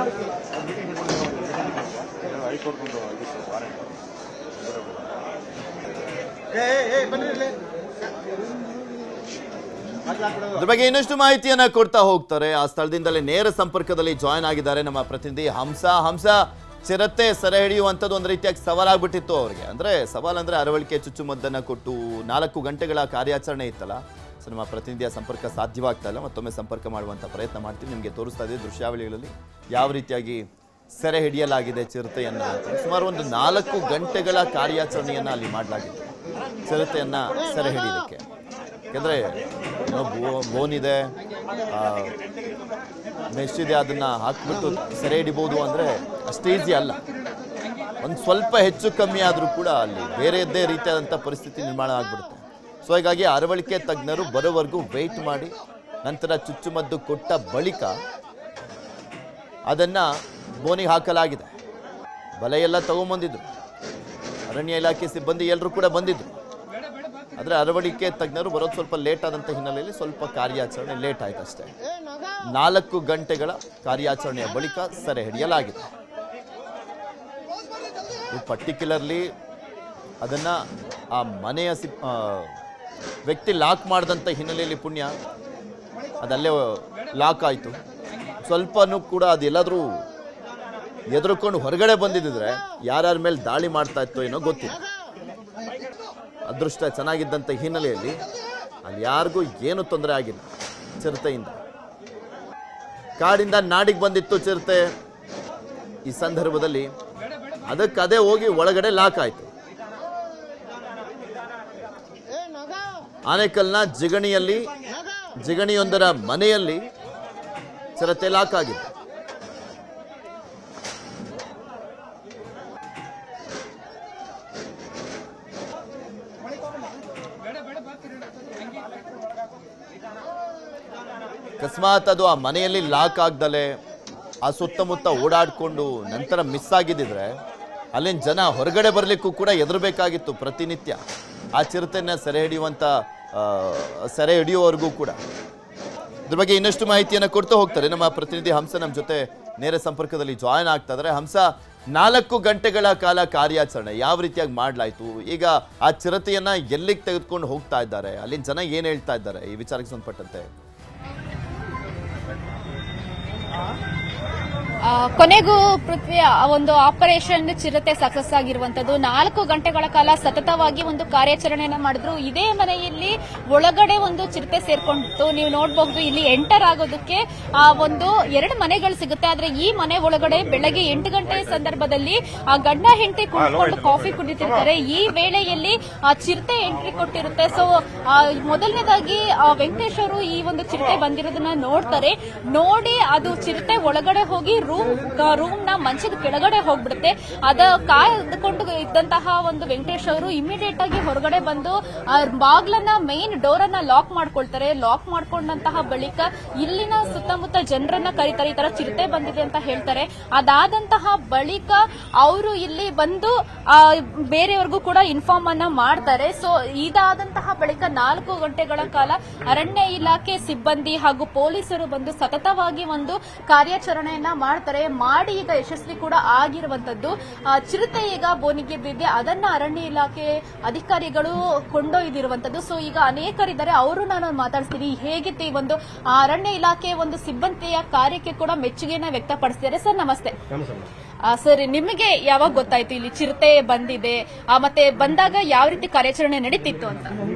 ಅದ್ರ ಬಗ್ಗೆ ಇನ್ನಷ್ಟು ಮಾಹಿತಿಯನ್ನ ಕೊಡ್ತಾ ಹೋಗ್ತಾರೆ. ಆ ಸ್ಥಳದಿಂದಲೇ ನೇರ ಸಂಪರ್ಕದಲ್ಲಿ ಜಾಯ್ನ್ ಆಗಿದ್ದಾರೆ ನಮ್ಮ ಪ್ರತಿನಿಧಿ ಹಂಸ. ಚಿರತೆ ಸೆರೆ ಹಿಡಿಯುವಂಥದ್ದು ಒಂದು ರೀತಿಯಾಗಿ ಸವಾಲಾಗ್ಬಿಟ್ಟಿತ್ತು ಅವರಿಗೆ. ಅಂದರೆ ಸವಾಲಂದರೆ ಅರವಳಿಕೆ ಚುಚ್ಚುಮದ್ದನ್ನು ಕೊಟ್ಟು 4 ಗಂಟೆಗಳ ಕಾರ್ಯಾಚರಣೆ ಇತ್ತಲ್ಲ, ಸೊ ನಮ್ಮ ಪ್ರತಿನಿಧಿಯ ಸಂಪರ್ಕ ಸಾಧ್ಯವಾಗ್ತಾ ಇಲ್ಲ, ಮತ್ತೊಮ್ಮೆ ಸಂಪರ್ಕ ಮಾಡುವಂಥ ಪ್ರಯತ್ನ ಮಾಡ್ತೀವಿ. ನಿಮಗೆ ತೋರಿಸ್ತಾ ಇದ್ದೀವಿ ದೃಶ್ಯಾವಳಿಗಳಲ್ಲಿ ಯಾವ ರೀತಿಯಾಗಿ ಸೆರೆ ಹಿಡಿಯಲಾಗಿದೆ ಚಿರತೆಯನ್ನು ಅಂತ. ಸುಮಾರು ಒಂದು 4 ಗಂಟೆಗಳ ಕಾರ್ಯಾಚರಣೆಯನ್ನು ಅಲ್ಲಿ ಮಾಡಲಾಗಿದೆ ಚಿರತೆಯನ್ನು ಸೆರೆ ಹಿಡಿಯೋದಕ್ಕೆ. ಯಾಕೆಂದರೆ ಬೋನ್ ಇದೆ, ಮೆಶ್ ಇದೆ, ಅದನ್ನು ಹಾಕ್ಬಿಟ್ಟು ಸೆರೆ ಹಿಡಿಬೋದು ಅಂದರೆ ಅಷ್ಟು ಈಸಿ ಅಲ್ಲ. ಒಂದು ಸ್ವಲ್ಪ ಹೆಚ್ಚು ಕಮ್ಮಿ ಆದರೂ ಕೂಡ ಅಲ್ಲಿ ಬೇರೆಯದ್ದೇ ರೀತಿಯಾದಂಥ ಪರಿಸ್ಥಿತಿ ನಿರ್ಮಾಣ ಆಗಿಬಿಡುತ್ತೆ. ಸೊ ಹೀಗಾಗಿ ಅರವಳಿಕೆ ತಜ್ಞರು ಬರೋವರೆಗೂ ವೆಯ್ಟ್ ಮಾಡಿ ನಂತರ ಚುಚ್ಚುಮದ್ದು ಕೊಟ್ಟ ಬಳಿಕ ಅದನ್ನು ಬೋನಿಗೆ ಹಾಕಲಾಗಿದೆ. ಬಲೆ ಎಲ್ಲ ತಗೊಂಬಂದಿದ್ರು, ಅರಣ್ಯ ಇಲಾಖೆ ಸಿಬ್ಬಂದಿ ಎಲ್ಲರೂ ಕೂಡ ಬಂದಿದ್ರು. ಆದರೆ ಅರವಳಿಕೆ ತಜ್ಞರು ಬರೋದು ಸ್ವಲ್ಪ ಲೇಟ್ ಆದಂಥ ಹಿನ್ನೆಲೆಯಲ್ಲಿ ಸ್ವಲ್ಪ ಕಾರ್ಯಾಚರಣೆ ಲೇಟ್ ಆಯ್ತು ಅಷ್ಟೇ. 4 ಗಂಟೆಗಳ ಕಾರ್ಯಾಚರಣೆಯ ಬಳಿಕ ಸೆರೆ ಹಿಡಿಯಲಾಗಿದೆ. ಪರ್ಟಿಕ್ಯುಲರ್ಲಿ ಅದನ್ನು ಆ ಮನೆಯ ವ್ಯಕ್ತಿ ಲಾಕ್ ಮಾಡಿದಂಥ ಹಿನ್ನೆಲೆಯಲ್ಲಿ ಪುಣ್ಯ ಅದಲ್ಲೇ ಲಾಕ್ ಆಯಿತು. ಸ್ವಲ್ಪನೂ ಕೂಡ ಅದೆಲ್ಲಾದರೂ ಎದುರುಕೊಂಡು ಹೊರಗಡೆ ಬಂದಿದ್ದರೆ ಯಾರ್ಯಾರ ಮೇಲೆ ದಾಳಿ ಮಾಡ್ತಾ ಇತ್ತೋ ಏನೋ ಗೊತ್ತಿಲ್ಲ. ಅದೃಷ್ಟ ಚೆನ್ನಾಗಿದ್ದಂಥ ಹಿನ್ನೆಲೆಯಲ್ಲಿ ಅಲ್ಲಿ ಯಾರಿಗೂ ಏನೂ ತೊಂದರೆ ಆಗಿಲ್ಲ ಚಿರತೆಯಿಂದ. ಕಾಡಿಂದ ನಾಡಿಗೆ ಬಂದಿತ್ತು ಚಿರತೆ. ಈ ಸಂದರ್ಭದಲ್ಲಿ ಅದಕ್ಕದೇ ಹೋಗಿ ಒಳಗಡೆ ಲಾಕ್ ಆಯಿತು. ಆನೇಕಲ್ನ ಜಿಗಣಿಯೊಂದರ ಮನೆಯಲ್ಲಿ ಚಿರತೆ ಲಾಕ್ ಆಗಿದೆ. ಅಕಸ್ಮಾತ್ ಅದು ಆ ಮನೆಯಲ್ಲಿ ಲಾಕ್ ಆಗ್ದಲೆ ಆ ಸುತ್ತಮುತ್ತ ಓಡಾಡಿಕೊಂಡು ನಂತರ ಮಿಸ್ ಆಗಿದ್ದಿದ್ರೆ ಅಲ್ಲಿನ ಜನ ಹೊರಗಡೆ ಬರಲಿಕ್ಕೂ ಕೂಡ ಹೆದರಬೇಕಾಗಿತ್ತು ಪ್ರತಿನಿತ್ಯ ಆ ಚಿರತೆಯನ್ನು ಸೆರೆ ಹಿಡಿಯುವವರೆಗೂ ಕೂಡ. ಇದ್ರ ಬಗ್ಗೆ ಇನ್ನಷ್ಟು ಮಾಹಿತಿಯನ್ನು ಕೊಡ್ತಾ ಹೋಗ್ತಾರೆ ನಮ್ಮ ಪ್ರತಿನಿಧಿ ಹಂಸ. ನಮ್ಮ ಜೊತೆ ನೇರ ಸಂಪರ್ಕದಲ್ಲಿ ಜಾಯಿನ್ ಆಗ್ತಾ ಇದ್ದಾರೆ. ಹಂಸ, 4 ಗಂಟೆಗಳ ಕಾಲ ಕಾರ್ಯಾಚರಣೆ ಯಾವ ರೀತಿಯಾಗಿ ಮಾಡಲಾಯಿತು? ಈಗ ಆ ಚಿರತೆಯನ್ನು ಎಲ್ಲಿಗೆ ತೆಗೆದುಕೊಂಡು ಹೋಗ್ತಾ ಇದ್ದಾರೆ? ಅಲ್ಲಿನ ಜನ ಏನು ಹೇಳ್ತಾ ಇದ್ದಾರೆ ಈ ವಿಚಾರಕ್ಕೆ ಸಂಬಂಧಪಟ್ಟಂತೆ? ಕೊನೆಗೂ ಪೃಥ್ವಿ ಒಂದು ಆಪರೇಷನ್ ಚಿರತೆ ಸಕ್ಸಸ್ ಆಗಿರುವಂತದ್ದು. 4 ಗಂಟೆಗಳ ಕಾಲ ಸತತವಾಗಿ ಒಂದು ಕಾರ್ಯಾಚರಣೆಯನ್ನ ಮಾಡಿದ್ರು. ಇದೇ ಮನೆಯಲ್ಲಿ ಒಳಗಡೆ ಒಂದು ಚಿರತೆ ಸೇರ್ಕೊಂಡಿತ್ತು. ನೀವು ನೋಡಬಹುದು ಇಲ್ಲಿ ಎಂಟರ್ ಆಗೋದಕ್ಕೆ ಒಂದು 2 ಮನೆಗಳು ಸಿಗುತ್ತೆ. ಆದ್ರೆ ಈ ಮನೆ ಒಳಗಡೆ ಬೆಳಗ್ಗೆ 8 ಗಂಟೆ ಸಂದರ್ಭದಲ್ಲಿ ಆ ಗಂಡ ಹೆಂಡತಿ ಕುಳಿತುಕೊಂಡು ಕಾಫಿ ಕುಡಿತಿರ್ತಾರೆ. ಈ ವೇಳೆಯಲ್ಲಿ ಆ ಚಿರತೆ ಎಂಟ್ರಿ ಕೊಟ್ಟಿರುತ್ತೆ. ಸೊ ಮೊದಲನೇದಾಗಿ ವೆಂಕಟೇಶ್ ಅವರು ಈ ಒಂದು ಚಿರತೆ ಬಂದಿರೋದನ್ನ ನೋಡ್ತಾರೆ. ನೋಡಿ ಅದು ಚಿರತೆ ಒಳಗಡೆ ಹೋಗಿ ರೂಮ್ ನ ಮಂಚದ ಕೆಳಗಡೆ ಹೋಗ್ಬಿಡುತ್ತೆ. ಅದ ಕಾಯ್ದುಕೊಂಡು ಇದ್ದಂತಹ ಒಂದು ವೆಂಕಟೇಶ್ ಅವರು ಇಮಿಡಿಯೇಟ್ ಆಗಿ ಹೊರಗಡೆ ಬಂದು ಬಾಗ್ಲನ್ನ ಮೇನ್ ಡೋರ್ ಅನ್ನ ಲಾಕ್ ಮಾಡ್ಕೊಳ್ತಾರೆ. ಲಾಕ್ ಮಾಡ್ಕೊಂಡಂತಹ ಬಳಿಕ ಇಲ್ಲಿನ ಸುತ್ತಮುತ್ತ ಜನರನ್ನ ಕರೀತಾರೆ, ಈ ತರ ಚಿರತೆ ಬಂದಿದೆ ಅಂತ ಹೇಳ್ತಾರೆ. ಅದಾದಂತಹ ಬಳಿಕ ಅವರು ಇಲ್ಲಿ ಬಂದು ಬೇರೆಯವ್ರಿಗೂ ಕೂಡ ಇನ್ಫಾರ್ಮ್ ಅನ್ನ ಮಾಡ್ತಾರೆ. ಸೊ ಇದಾದಂತಹ ಬಳಿಕ 4 ಗಂಟೆಗಳ ಕಾಲ ಅರಣ್ಯ ಇಲಾಖೆ ಸಿಬ್ಬಂದಿ ಹಾಗೂ ಪೊಲೀಸರು ಬಂದು ಸತತವಾಗಿ ಒಂದು ಕಾರ್ಯಾಚರಣೆಯನ್ನ ಮಾಡಿ ಈಗ ಯಶಸ್ವಿ ಕೂಡ ಆಗಿರುವಂತದ್ದು. ಚಿರತೆ ಈಗ ಬೋನಿಗೆ ಬಿದ್ದಿದೆ, ಅದನ್ನ ಅರಣ್ಯ ಇಲಾಖೆ ಅಧಿಕಾರಿಗಳು ಕೊಂಡೊಯ್ದಿರುವಂತದ್ದು. ಸೊ ಈಗ ಅನೇಕರಿದ್ದಾರೆ, ಅವರು ನಾನು ಮಾತಾಡ್ತೀನಿ. ಹೇಗಿತ್ತು ಈ ಒಂದು ಅರಣ್ಯ ಇಲಾಖೆ ಒಂದು ಸಿಬ್ಬಂದಿಯ ಕಾರ್ಯಕ್ಕೆ ಕೂಡ ಮೆಚ್ಚುಗೆಯನ್ನ ವ್ಯಕ್ತಪಡಿಸಿದ್ದಾರೆ. ಸರ್ ನಮಸ್ತೆ. ಸರ್, ನಿಮಗೆ ಯಾವಾಗ ಗೊತ್ತಾಯ್ತು ಇಲ್ಲಿ ಚಿರತೆ ಬಂದಿದೆ, ಮತ್ತೆ ಬಂದಾಗ ಯಾವ ರೀತಿ ಕಾರ್ಯಾಚರಣೆ ನಡೀತಿತ್ತು ಅಂತ?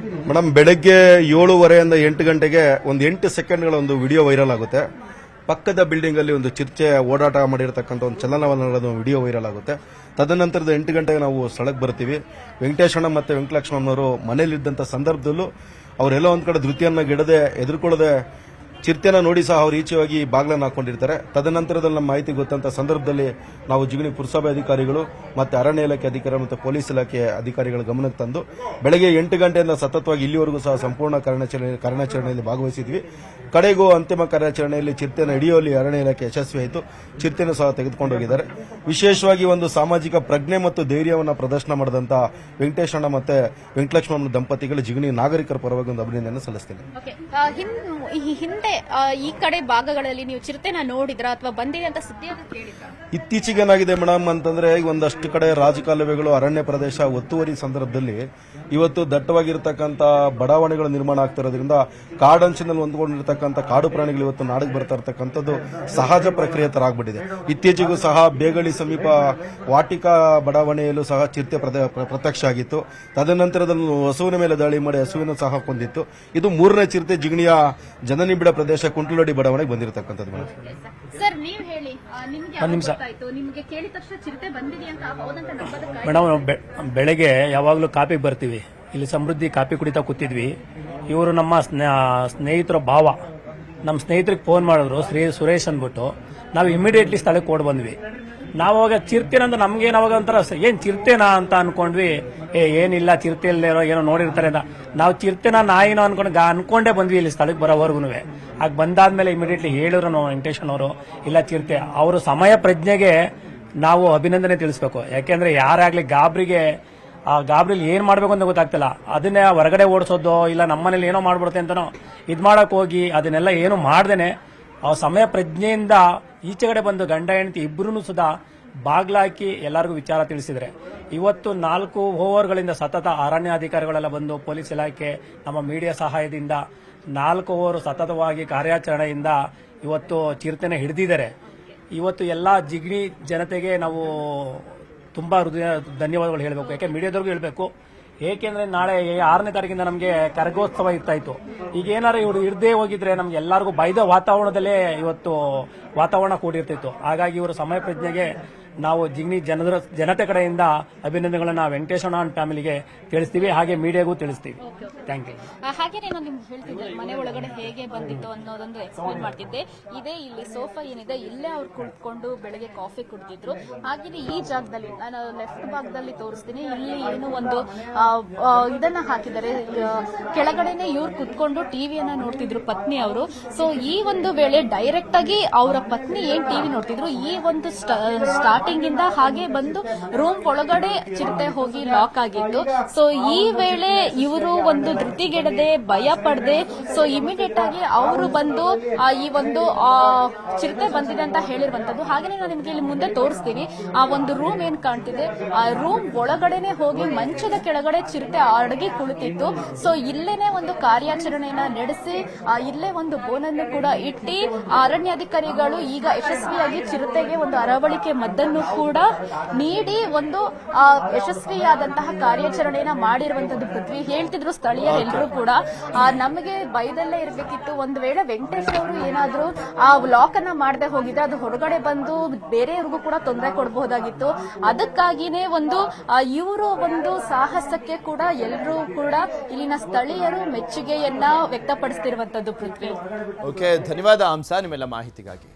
ಮೇಡಮ್, ಬೆಳಗ್ಗೆ 7:30 8 ಗಂಟೆಗೆ ಒಂದು 8 ಸೆಕೆಂಡ್ಗಳ ಒಂದು ವಿಡಿಯೋ ವೈರಲ್ ಆಗುತ್ತೆ. ಪಕ್ಕದ ಬಿಲ್ಡಿಂಗ್ ಅಲ್ಲಿ ಒಂದು ಚಿರತೆ ಓಡಾಟ ಮಾಡಿರತಕ್ಕಂಥ ಒಂದು ಚಲನವಲನದ ವಿಡಿಯೋ ವೈರಲ್ ಆಗುತ್ತೆ. ತದನಂತರದ 8 ಗಂಟೆಗೆ ನಾವು ಸ್ಥಳಕ್ಕೆ ಬರ್ತೀವಿ. ವೆಂಕಟೇಶಣ್ಣ ಮತ್ತೆ ವೆಂಕಟಲಕ್ಷ್ಮಣ್ಣವರು ಮನೆಯಲ್ಲಿದ್ದಂಥ ಸಂದರ್ಭದಲ್ಲೂ ಅವರೆಲ್ಲ ಒಂದ್ ಕಡೆ ಧೃತಿಯನ್ನ ಗಿಡದೆ ಎದುರುಕೊಳ್ಳದೆ ಚಿರತೆನ ನೋಡಿ ಸಹ ಅವರು ಈಚೆಯಾಗಿ ಬಾಗ್ಲನ್ನು ಹಾಕೊಂಡಿರ್ತಾರೆ. ತದನಂತರದಲ್ಲಿ ನಮ್ಮ ಮಾಹಿತಿ ಗೊತ್ತಂತ ಸಂದರ್ಭದಲ್ಲಿ ನಾವು ಜಿಗಣಿ ಪುರಸಭೆ ಅಧಿಕಾರಿಗಳು ಮತ್ತೆ ಅರಣ್ಯ ಇಲಾಖೆ ಅಧಿಕಾರಿಗಳು ಮತ್ತು ಪೊಲೀಸ್ ಇಲಾಖೆ ಅಧಿಕಾರಿಗಳ ಗಮನಕ್ಕೆ ತಂದು ಬೆಳಗ್ಗೆ 8 ಗಂಟೆಯಿಂದ ಸತತವಾಗಿ ಇಲ್ಲಿವರೆಗೂ ಸಹ ಸಂಪೂರ್ಣ ಕಾರ್ಯಾಚರಣೆಯಲ್ಲಿ ಭಾಗವಹಿಸಿದ್ವಿ. ಕಡೆಗೂ ಅಂತಿಮ ಕಾರ್ಯಾಚರಣೆಯಲ್ಲಿ ಚಿರತೆಯನ್ನು ಹಿಡಿಯುವಲ್ಲಿ ಅರಣ್ಯ ಇಲಾಖೆ ಯಶಸ್ವಿಯಾಯಿತು. ಚಿರತೆಯನ್ನು ಸಹ ತೆಗೆದುಕೊಂಡು ಹೋಗಿದ್ದಾರೆ. ವಿಶೇಷವಾಗಿ ಒಂದು ಸಾಮಾಜಿಕ ಪ್ರಜ್ಞೆ ಮತ್ತು ಧೈರ್ಯವನ್ನು ಪ್ರದರ್ಶನ ಮಾಡಿದಂತ ವೆಂಕಟೇಶಣ್ಣ ಮತ್ತೆ ವೆಂಕಟಲಕ್ಷ್ಮಣ ದಂಪತಿಗಳು ಜಿಗಣಿ ನಾಗರಿಕರ ಪರವಾಗಿ ಒಂದು ಅಭಿನಂದನೆ ಸಲ್ಲಿಸ್ತೇನೆ. ಹಿಂದೆ ಈ ಕಡೆ ಭಾಗಗಳಲ್ಲಿ ನೀವು ಚಿರತೆನ ನೋಡಿದ್ರ ಅಥವಾ ಬಂದಿದೆ ಅಂತ ಸುದ್ದಿ ಕೇಳಿದ್ರ? ಇತ್ತೀಚೆಗೆ ಏನಾಗಿದೆ ಮೇಡಮ್ ಅಂತಂದ್ರೆ ಒಂದಷ್ಟು ಕಡೆ ರಾಜಕಾಲುವೆಗಳು ಅರಣ್ಯ ಪ್ರದೇಶ ಒತ್ತುವರಿ ಸಂದರ್ಭದಲ್ಲಿ ಇವತ್ತು ದಟ್ಟವಾಗಿರ್ತಕ್ಕಂಥ ಬಡಾವಣೆಗಳು ನಿರ್ಮಾಣ ಆಗ್ತಿರೋದ್ರಿಂದ ಕಾಡಂಚಿನಲ್ಲಿ ಹೊಂದ್ಕೊಂಡಿರ್ತಕ್ಕಂಥ ಕಾಡು ಪ್ರಾಣಿಗಳು ಇವತ್ತು ನಾಡಿಗೆ ಬರ್ತಾ ಇರತಕ್ಕಂಥದ್ದು ಸಹಜ ಪ್ರಕ್ರಿಯೆ ತರ ಆಗ್ಬಿಟ್ಟಿದೆ. ಇತ್ತೀಚೆಗೂ ಸಹ ಬೇಗಳಿ ಸಮೀಪ ವಾಟಿಕಾ ಬಡಾವಣೆಯಲ್ಲೂ ಸಹ ಚಿರತೆ ಪ್ರತ್ಯಕ್ಷ ಆಗಿತ್ತು. ತದನಂತರದಲ್ಲಿ ಹಸುವಿನ ಮೇಲೆ ದಾಳಿ ಮಾಡಿ ಹಸುವಿನ ಸಹ ಕೊಂದಿತ್ತು. ಇದು 3ನೇ ಚಿರತೆ ಜಿಗಣಿಯ ಜನನಿಬಿಡ ಪ್ರದೇಶ ಕುಂಟಲೋಡಿ ಬಡಾವಣೆಗೆ ಬಂದಿರತಕ್ಕಂಥದ್ದು ಮೇಡಮ್. ಸರ್ ನೀವು ಹೇಳಿ, ನಿಮ್ಗೆ ಗೊತ್ತಾಯ್ತು? ನಿಮ್ಗೆ ಕೇಳಿದ ತಕ್ಷಣ ಚಿರತೆ ಬಂದಿದೆ ಅಂತ ಹೌದಂತ ನಂಬೋದಕ್ಕೆ? ಮೇಡಮ್, ಬೆಳಗ್ಗೆ ಯಾವಾಗಲೂ ಕಾಪಿಗೆ ಬರ್ತೀವಿ. ಇಲ್ಲಿ ಸಮೃದ್ಧಿ ಕಾಪಿ ಕುಡಿತಾ ಕೂತಿದ್ವಿ. ಇವರು ನಮ್ಮ ಸ್ನೇಹಿತರ ಭಾವ, ನಮ್ಮ ಸ್ನೇಹಿತರಿಗೆ ಫೋನ್ ಮಾಡಿದ್ರು, ಸುರೇಶ್ ಅಂದ್ಬಿಟ್ಟು. ನಾವು ಇಮಿಡಿಯೇಟ್ಲಿ ಸ್ಥಳಕ್ಕೆ ಓಡ್ ಬಂದ್ವಿ. ನಾವು ಅವಾಗ ಚಿರತೆನಂತ ನಮ್ಗೇನು ಅವಾಗ ಒಂಥರ ಏನ್ ಚಿರತೆನಾ ಅಂತ ಅನ್ಕೊಂಡ್ವಿ. ಏನಿಲ್ಲ, ಚಿರತೆ ಇಲ್ಲೋ ಏನೋ ನೋಡಿರ್ತಾರೆ ಅಂತ ನಾವು ಚಿರತೆನ ನಾಯಿನೋ ಅನ್ಕೊಂಡೇ ಬಂದ್ವಿ ಇಲ್ಲಿ ಸ್ಥಳಕ್ಕೆ ಬರೋವರೆಗೂ. ಆಗ ಬಂದಾದ್ಮೇಲೆ ಇಮಿಡಿಯೇಟ್ಲಿ ಹೇಳಿದ್ರು ನಾವು ವೆಂಕಟೇಶನ್ ಅವರು, ಇಲ್ಲ ಚಿರತೆ. ಅವರು ಸಮಯ ಪ್ರಜ್ಞೆಗೆ ನಾವು ಅಭಿನಂದನೆ ತಿಳಿಸ್ಬೇಕು. ಯಾಕೆಂದ್ರೆ ಯಾರಾಗ್ಲಿ ಗಾಬ್ರಿಲಿ ಏನ್ ಮಾಡ್ಬೇಕು ಅಂತ ಗೊತ್ತಾಗ್ತಿಲ್ಲ. ಅದನ್ನೇ ಹೊರಗಡೆ ಓಡಿಸೋದು, ಇಲ್ಲ ನಮ್ಮನೇಲಿ ಏನೋ ಮಾಡ್ಬಿಡುತ್ತೆ ಅಂತನೋ ಇದ್ ಮಾಡಕ್ ಹೋಗಿ ಅದನ್ನೆಲ್ಲ ಏನು ಮಾಡ್ದೇನೆ ಆ ಸಮಯ ಪ್ರಜ್ಞೆಯಿಂದ ಈಚೆಗಡೆ ಬಂದು ಗಂಡ ಹೆಂಡತಿ ಇಬ್ಬರೂ ಸುಧಾ ಬಾಗ್ಲಾಕಿ ಎಲ್ಲರಿಗೂ ವಿಚಾರ ತಿಳಿಸಿದ್ರೆ. ಇವತ್ತು 4 ಓವರ್ಗಳಿಂದ ಸತತ ಅರಣ್ಯಾಧಿಕಾರಿಗಳೆಲ್ಲ ಬಂದು ಪೊಲೀಸ್ ಇಲಾಖೆ ನಮ್ಮ ಮೀಡಿಯಾ ಸಹಾಯದಿಂದ 4 ಓವರ್ ಸತತವಾಗಿ ಕಾರ್ಯಾಚರಣೆಯಿಂದ ಇವತ್ತು ಚಿರತೆನ ಹಿಡಿದಿದ್ದಾರೆ. ಇವತ್ತು ಎಲ್ಲಾ ಜಿಗಣಿ ಜನತೆಗೆ ನಾವು ತುಂಬಾ ಧನ್ಯವಾದಗಳು ಹೇಳಬೇಕು. ಯಾಕೆ ಮೀಡಿಯಾದವ್ರಿಗೂ ಹೇಳಬೇಕು. ಏಕೆಂದ್ರೆ ನಾಳೆ 6ನೇ ತಾರೀಕಿಂದ ನಮಗೆ ಕರಗೋತ್ಸವ ಇರ್ತಾಯಿತ್ತು. ಈಗ ಏನಾರು ಇವರು ಇರದೇ ಹೋಗಿದ್ರೆ ನಮ್ಗೆ ಎಲ್ಲರಿಗೂ ಬೈದ ವಾತಾವರಣದಲ್ಲೇ ಇವತ್ತು ವಾತಾವರಣ ಕೂಡಿರ್ತಿತ್ತು. ಹಾಗಾಗಿ ಇವರು ಸಮಯ ಪ್ರಜ್ಞೆಗೆ ನಾವು ಜಿಗ್ನಿ ಜನತೆ ಕಡೆಯಿಂದ ಅಭಿನಂದನೆಗಳನ್ನ ವೆಂಕಟೇಶಣ್ಣ ಅಂಡ್ ಫ್ಯಾಮಿಲಿಗೆ ತಿಳಿಸ್ತೀವಿ, ಹಾಗೆ ಮೀಡಿಯಾಗೂ ತಿಳಿಸ್ತೀವಿ. Thank you. ಹಾಗೆ ನಾನು ನಿಮ್ಗೆ ಹೇಳ್ತಿದ್ದೆ, ಮನೆ ಒಳಗಡೆ ಹೇಗೆ ಬಂದಿತ್ತು ಅನ್ನೋದೊಂದು ಎಕ್ಸ್ಪ್ಲೇನ್ ಮಾಡ್ತಿದ್ದೆ. ಇದೇ ಇಲ್ಲಿ ಸೋಫಾ ಏನಿದೆ, ಇಲ್ಲೇ ಅವ್ರು ಕುಳಿತುಕೊಂಡು ಬೆಳಗ್ಗೆ ಕಾಫಿ ಕುಡಿದಿದ್ರು. ಹಾಗೆ ಈ ಜಾಗದಲ್ಲಿ ನಾನು ಲೆಫ್ಟ್ ಭಾಗದಲ್ಲಿ ತೋರಿಸ್ತೀನಿ. ಇಲ್ಲಿ ಏನು ಒಂದು ಇದನ್ನ ಹಾಕಿದ್ದಾರೆ, ಕೆಳಗಡೆನೆ ಇವ್ರು ಕುತ್ಕೊಂಡು ಟಿವಿಯನ್ನ ನೋಡ್ತಿದ್ರು ಪತ್ನಿ ಅವರು. ಸೊ ಈ ಒಂದು ವೇಳೆ ಡೈರೆಕ್ಟ್ ಆಗಿ ಅವರ ಪತ್ನಿ ಏನ್ ಟಿವಿ ನೋಡ್ತಿದ್ರು, ಈ ಒಂದು ಸ್ಟಾರ್ಟಿಂಗ್ ಇಂದ ಹಾಗೆ ಬಂದು ರೂಮ್ ಒಳಗಡೆ ಚಿರತೆ ಹೋಗಿ ಲಾಕ್ ಆಗಿತ್ತು. ಸೊ ಈ ವೇಳೆ ಇವರು ಒಂದು ಧೃತಿಗೆಡದೆ ಭಯ ಪಡದೆ ಸೊ ಇಮಿಡಿಯೇಟ್ ಆಗಿ ಅವರು ಬಂದು ಈ ಒಂದು ಚಿರತೆ ಬಂದಿದೆ ಅಂತ ಹೇಳಿರುವಂತದ್ದು. ಹಾಗೇನೆ ನಾನು ನಿಮ್ಗೆ ಇಲ್ಲಿ ಮುಂದೆ ತೋರಿಸ್ತೀನಿ. ಆ ಒಂದು ರೂಮ್ ಏನ್ ಕಾಣ್ತಿದೆ, ಆ ರೂಮ್ ಒಳಗಡೆನೆ ಹೋಗಿ ಮಂಚದ ಕೆಳಗಡೆ ಚಿರತೆ ಅಡಗಿ ಕುಳಿತಿತ್ತು. ಸೊ ಇಲ್ಲೇನೆ ಒಂದು ಕಾರ್ಯಾಚರಣೆಯನ್ನ ನಡೆಸಿ ಇಲ್ಲೇ ಒಂದು ಬೋನನ್ನು ಕೂಡ ಇಟ್ಟಿ ಅರಣ್ಯಾಧಿಕಾರಿಗಳು ಈಗ ಯಶಸ್ವಿಯಾಗಿ ಚಿರತೆಗೆ ಒಂದು ಅರವಳಿಕೆ ಮದ್ದನ್ನು ಕೂಡ ನೀಡಿ ಒಂದು ಯಶಸ್ವಿಯಾದಂತಹ ಕಾರ್ಯಾಚರಣೆಯನ್ನ ಮಾಡಿರುವಂತದ್ದು. ಪೃಥ್ವಿ ಹೇಳ್ತಿದ್ರು ಸ್ಥಳೀಯರೆಲ್ಲರೂ ಕೂಡ ನಮಗೆ ಭಯದಲ್ಲೇ ಇರಬೇಕಿತ್ತು. ಒಂದು ವೇಳೆ ವೆಂಕಟೇಶ್ ಅವರು ಏನಾದ್ರೂ ಆ ಲಾಕ್ ಅನ್ನ ಮಾಡದೆ ಹೋಗಿದ್ರೆ ಅದು ಹೊರಗಡೆ ಬಂದು ಬೇರೆಯವ್ರಿಗೂ ಕೂಡ ತೊಂದರೆ ಕೊಡಬಹುದಾಗಿತ್ತು. ಅದಕ್ಕಾಗಿನೇ ಒಂದು ಇವರು ಒಂದು ಸಾಹಸಕ್ಕೆ ಕೂಡ ಎಲ್ಲರೂ ಕೂಡ ಇಲ್ಲಿನ ಸ್ಥಳೀಯರು ಮೆಚ್ಚುಗೆಯನ್ನ ವ್ಯಕ್ತಪಡಿಸ್ತಿರುವಂತದ್ದು. ಪೃಥ್ವಿ, ಓಕೆ, ಧನ್ಯವಾದ ಹಂಸ ನಿಮ್ಮೆಲ್ಲ ಮಾಹಿತಿಗಾಗಿ.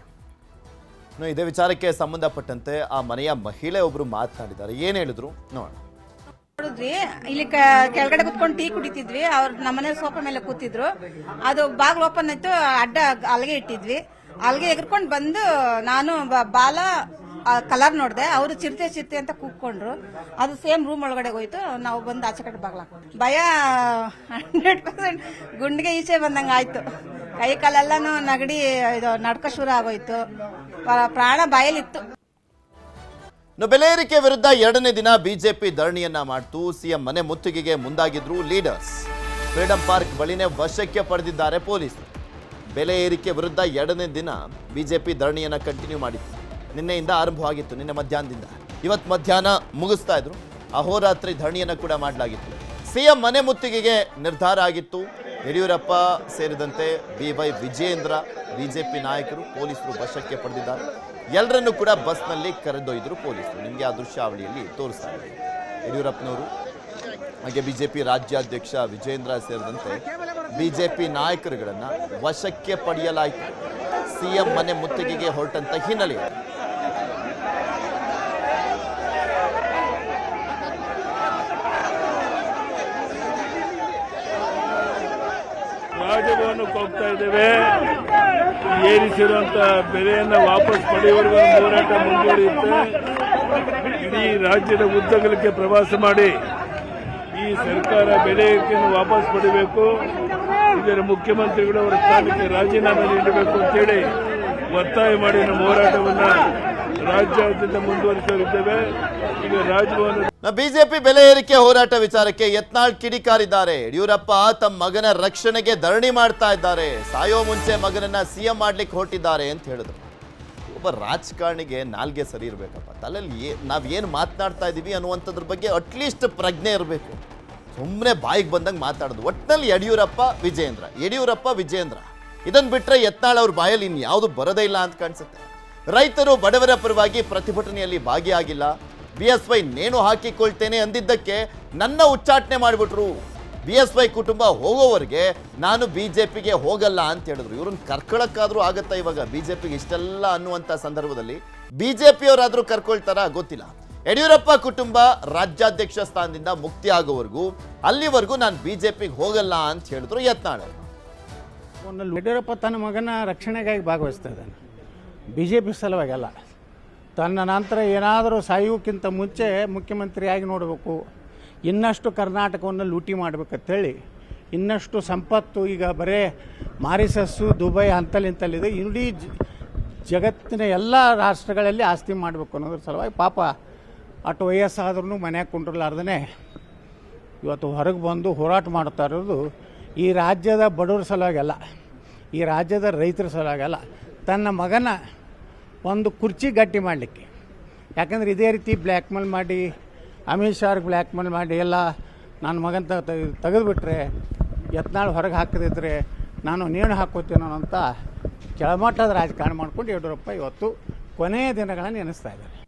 ಇದೇ ವಿಚಾರಕ್ಕೆ ಸಂಬಂಧಪಟ್ಟಂತೆ ಆ ಮನೆಯ ಮಹಿಳೆ ಒಬ್ರು ಮಾತನಾಡಿದ್ದಾರೆ. ಏನ್ ಹೇಳಿದ್ರು ನೋಡೋಣ. ನೋಡಿದ್ವಿ, ಇಲ್ಲಿ ಕೆಳಗಡೆ ಕುತ್ಕೊಂಡು ಟೀ ಕುಡಿತಿದ್ವಿ. ಅವ್ರು ನಮ್ಮನೆ ಸೋಫಾ ಮೇಲೆ ಕೂತಿದ್ರು. ಅದು ಬಾಗ್ಲು ಓಪನ್ ಆಯ್ತು, ಅಡ್ಡ ಅಲ್ಗೆ ಇಟ್ಟಿದ್ವಿ. ಅಲ್ಗೆ ಎಗರ್ಕೊಂಡು ಬಂದು ನಾನು ಬಾಲ ಕಲರ್ ನೋಡಿದೆ. ಅವರು ಚಿರತೆ ಅಂತ ಕೂತ್ಕೊಂಡ್ರು. ಅದು ಸೇಮ್ ರೂಮ್ ಒಳಗಡೆ ಹೋಯ್ತು. ನಾವು ಬಂದು ಆಚೆ ಕಡೆ ಬಾಗ್ಲಾಕೊಂಡ್ವಿ. ಭಯ 100% ಗುಂಡಿಗೆ ಈಚೆ ಬಂದಂಗ ಆಯ್ತು. ಕೈ ಕಾಲೆಲ್ಲಾನು ನಗಡಿ ಇದು ನಡ್ಕ ಶುರು ಆಗೋಯ್ತು. ಪ್ರಾಣ ಬಾಯಲ್ಲಿತ್ತು. ಬೆಲೆ ಏರಿಕೆ ವಿರುದ್ಧ 2ನೇ ದಿನ ಬಿಜೆಪಿ ಧರಣಿಯನ್ನ ಮಾಡ್ತು. ಸಿಎಂ ಮನೆ ಮುತ್ತಿಗೆಗೆ ಮುಂದಾಗಿದ್ರು ಲೀಡರ್ಸ್. ಫ್ರೀಡಂ ಪಾರ್ಕ್ ಬಳಿನೇ ವಶಕ್ಕೆ ಪಡೆದಿದ್ದಾರೆ ಪೊಲೀಸರು. ಬೆಲೆ ಏರಿಕೆ ವಿರುದ್ಧ 2ನೇ ದಿನ ಬಿಜೆಪಿ ಧರಣಿಯನ್ನ ಕಂಟಿನ್ಯೂ ಮಾಡಿತ್ತು. ನಿನ್ನೆಯಿಂದ ಆರಂಭವಾಗಿತ್ತು, ನಿನ್ನೆ ಮಧ್ಯಾಹ್ನದಿಂದ. ಇವತ್ತು ಮಧ್ಯಾಹ್ನ ಮುಗಿಸ್ತಾ ಇದ್ರು. ಅಹೋರಾತ್ರಿ ಧರಣಿಯನ್ನ ಕೂಡ ಮಾಡಲಾಗಿತ್ತು. ಸಿಎಂ ಮನೆ ಮುತ್ತಿಗೆಗೆ ನಿರ್ಧಾರ ಆಗಿತ್ತು. ಯಡಿಯೂರಪ್ಪ ಸೇರಿದಂತೆ BY ವಿಜಯೇಂದ್ರ ಬಿಜೆಪಿ ನಾಯಕರು ಪೊಲೀಸರು ವಶಕ್ಕೆ ಪಡೆದಿದ್ದಾರೆ. ಎಲ್ಲರನ್ನೂ ಕೂಡ ಬಸ್ನಲ್ಲಿ ಕರೆದೊಯ್ದರು ಪೊಲೀಸರು. ನಿಮಗೆ ಆ ದೃಶ್ಯಾವಳಿಯಲ್ಲಿ ತೋರಿಸ್ತಾ ಇದ್ದಾರೆ. ಯಡಿಯೂರಪ್ಪನವರು ಹಾಗೆ ಬಿಜೆಪಿ ರಾಜ್ಯಾಧ್ಯಕ್ಷ ವಿಜಯೇಂದ್ರ ಸೇರಿದಂತೆ ಬಿಜೆಪಿ ನಾಯಕರುಗಳನ್ನ ವಶಕ್ಕೆ ಪಡೆಯಲಾಯಿತು. ಸಿಎಂ ಮನೆ ಮುತ್ತಿಗೆಗೆ ಹೊರಟಂತ ಹಿನ್ನೆಲೆ ರಾಜಭವನಕ್ಕೆ ಹೋಗ್ತಾ ಇದ್ದೇವೆ. ಏರಿಸಿರುವಂತ ಬೆಲೆಯನ್ನು ವಾಪಸ್ ಪಡೆಯುವವರೆಗೂ ಹೋರಾಟ ಮುಂದುವರಿಯುತ್ತೆ. ಇಡೀ ರಾಜ್ಯದ ಉದ್ದಗಲಕ್ಕೆ ಪ್ರವಾಸ ಮಾಡಿ ಈ ಸರ್ಕಾರ ಬೆಲೆ ಏರಿಕೆಯನ್ನು ವಾಪಸ್ ಪಡೆಯಬೇಕು. ಇದರ ಮುಖ್ಯಮಂತ್ರಿಗಳು ಅವರ ಸ್ಥಾನಕ್ಕೆ ರಾಜೀನಾಮೆ ನೀಡಬೇಕು ಅಂತೇಳಿ ಒತ್ತಾಯ ಮಾಡಿ ನಮ್ಮ ಹೋರಾಟವನ್ನ ರಾಜ್ಯಾದ್ಯಂತ ಮುಂದುವರಿಸಲಿದ್ದೇವೆ. ಈಗ ರಾಜಭವನ ಬಿಜೆಪಿ ಬೆಲೆ ಏರಿಕೆ ಹೋರಾಟ ವಿಚಾರಕ್ಕೆ ಯತ್ನಾಳ್ ಕಿಡಿಕಾರಿದ್ದಾರೆ. ಯಡಿಯೂರಪ್ಪ ತಮ್ಮ ಮಗನ ರಕ್ಷಣೆಗೆ ಧರಣಿ ಮಾಡ್ತಾ ಇದ್ದಾರೆ. ಸಾಯೋ ಮುಂಚೆ ಮಗನನ್ನ ಸಿಎಂ ಮಾಡ್ಲಿಕ್ಕೆ ಹೊರಟಿದ್ದಾರೆ ಅಂತ ಹೇಳಿದ್ರು. ಒಬ್ಬ ರಾಜಕಾರಣಿಗೆ ನಾಲ್ಗೆ ಸರಿ ಇರಬೇಕಪ್ಪ, ತಲೆಯಲ್ಲಿ ನಾವೇನು ಮಾತನಾಡ್ತಾ ಇದ್ದೀವಿ ಅನ್ನುವಂಥದ್ರ ಬಗ್ಗೆ ಅಟ್ಲೀಸ್ಟ್ ಪ್ರಜ್ಞೆ ಇರಬೇಕು. ಸುಮ್ಮನೆ ಬಾಯಿಗೆ ಬಂದಂಗೆ ಮಾತಾಡೋದು. ಒಟ್ಟಿನಲ್ಲಿ ಯಡಿಯೂರಪ್ಪ ವಿಜೇಂದ್ರ ಇದನ್ನು ಬಿಟ್ಟರೆ ಯತ್ನಾಳ್ ಅವ್ರ ಬಾಯಲ್ಲಿ ಇನ್ಯಾವುದು ಬರೋದೇ ಇಲ್ಲ ಅಂತ ಕಾಣಿಸುತ್ತೆ. ರೈತರು ಬಡವರ ಪರವಾಗಿ ಪ್ರತಿಭಟನೆಯಲ್ಲಿ ಭಾಗಿಯಾಗಿಲ್ಲ. BSY ನೇಣು ಹಾಕಿಕೊಳ್ತೇನೆ ಅಂದಿದ್ದಕ್ಕೆ ನನ್ನ ಉಚ್ಚಾಟನೆ ಮಾಡಿಬಿಟ್ರು. BSY ಕುಟುಂಬ ಹೋಗೋವರೆಗೆ ನಾನು BJPಗೆ ಹೋಗಲ್ಲ ಅಂತ ಹೇಳಿದ್ರು. ಇವ್ರನ್ನ ಕರ್ಕೊಳಕ್ಕಾದ್ರೂ ಆಗತ್ತಾ ಇವಾಗ BJPಗೆ ಇಷ್ಟೆಲ್ಲ ಅನ್ನುವಂಥ ಸಂದರ್ಭದಲ್ಲಿ? BJPಯವರಾದ್ರೂ ಕರ್ಕೊಳ್ತಾರಾ ಗೊತ್ತಿಲ್ಲ. ಯಡಿಯೂರಪ್ಪ ಕುಟುಂಬ ರಾಜ್ಯಾಧ್ಯಕ್ಷ ಸ್ಥಾನದಿಂದ ಮುಕ್ತಿ ಆಗೋವರೆಗೂ ಅಲ್ಲಿವರೆಗೂ ನಾನು BJPಗೆ ಹೋಗಲ್ಲ ಅಂತ ಹೇಳಿದ್ರು ಯತ್ನಾಳ್. ಯಡಿಯೂರಪ್ಪ ತನ್ನ ಮಗನ ರಕ್ಷಣೆಗಾಗಿ ಭಾಗವಹಿಸ್ತಾ ಇದ್ದಾನೆ, BJP ಸಲುವಾಗಲ್ಲ. ತನ್ನ ನಂತರ ಏನಾದರೂ ಸಾಯುವಕ್ಕಿಂತ ಮುಂಚೆ ಮುಖ್ಯಮಂತ್ರಿಯಾಗಿ ನೋಡಬೇಕು, ಇನ್ನಷ್ಟು ಕರ್ನಾಟಕವನ್ನು ಲೂಟಿ ಮಾಡಬೇಕಂತೇಳಿ, ಇನ್ನಷ್ಟು ಸಂಪತ್ತು ಈಗ ಬರೇ ಮಾರಿಸಸ್ಸು ದುಬೈ ಅಂತಲ್ಲಿಂತಲ್ಲಿದೆ, ಇಡೀ ಜಗತ್ತಿನ ಎಲ್ಲ ರಾಷ್ಟ್ರಗಳಲ್ಲಿ ಆಸ್ತಿ ಮಾಡಬೇಕು ಅನ್ನೋದ್ರ ಸಲುವಾಗಿ ಪಾಪ ಅಷ್ಟು ವಯಸ್ಸಾದ್ರೂ ಮನ್ಯಾಗ ಕುಂಡ್ರಲಾರ್ದೇ ಇವತ್ತು ಹೊರಗೆ ಬಂದು ಹೋರಾಟ ಮಾಡ್ತಾ ಇರೋದು ಈ ರಾಜ್ಯದ ಬಡವರ ಸಲುವಾಗಲ್ಲ, ಈ ರಾಜ್ಯದ ರೈತರ ಸಲುವಾಗಲ್ಲ, ತನ್ನ ಮಗನ ಒಂದು ಕುರ್ಚಿ ಗಟ್ಟಿ ಮಾಡಲಿಕ್ಕೆ. ಯಾಕಂದರೆ ಇದೇ ರೀತಿ ಬ್ಲ್ಯಾಕ್ ಮೇಲ್ ಮಾಡಿ, ಅಮಿತ್ ಶಾರ್ಗೆ ಬ್ಲ್ಯಾಕ್ ಮೇಲ್ ಮಾಡಿ ಎಲ್ಲ ನನ್ನ ಮಗನ ತೆಗೆದುಬಿಟ್ರೆ, ಯತ್ನಾಳ್ ಹೊರಗೆ ಹಾಕದಿದ್ದರೆ ನಾನು ನೇಣು ಹಾಕೋತೀನೋ ಅಂತ ಕೆಳಮಟ್ಟದ ರಾಜಕಾರಣ ಮಾಡ್ಕೊಂಡು ಯಡಿಯೂರಪ್ಪ ಇವತ್ತು ಕೊನೆಯ ದಿನಗಳನ್ನು ಎನಿಸ್ತಾ ಇದ್ದಾರೆ.